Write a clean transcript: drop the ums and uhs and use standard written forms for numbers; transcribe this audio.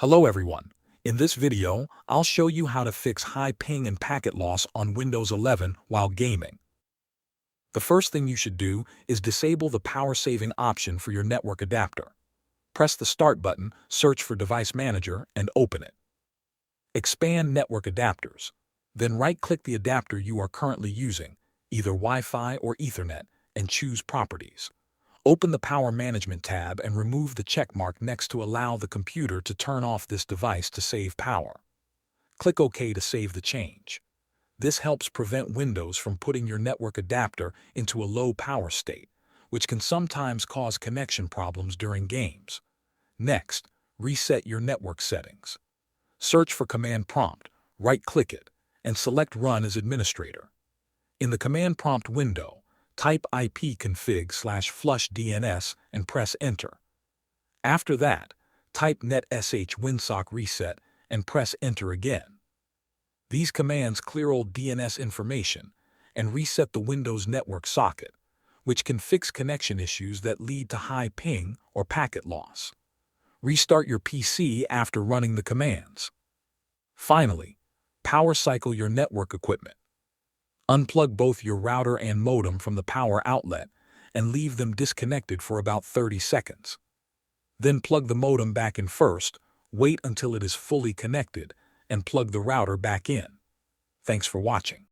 Hello everyone. In this video, I'll show you how to fix high ping and packet loss on Windows 11 while gaming. The first thing you should do is disable the power saving option for your network adapter. Press the Start button, search for Device Manager, and open it. Expand Network Adapters. Then right-click the adapter you are currently using, either Wi-Fi or Ethernet, and choose Properties. Open the Power Management tab and remove the checkmark next to allow the computer to turn off this device to save power. Click OK to save the change. This helps prevent Windows from putting your network adapter into a low power state, which can sometimes cause connection problems during games. Next, reset your network settings. Search for Command Prompt, right-click it, and select Run as Administrator. In the Command Prompt window, type ipconfig/flush DNS and press Enter. After that, type netsh winsock reset and press Enter again. These commands clear old DNS information and reset the Windows network socket, which can fix connection issues that lead to high ping or packet loss. Restart your PC after running the commands. Finally, power cycle your network equipment. Unplug both your router and modem from the power outlet and leave them disconnected for about 30 seconds. Then plug the modem back in first, wait until it is fully connected, and plug the router back in. Thanks for watching.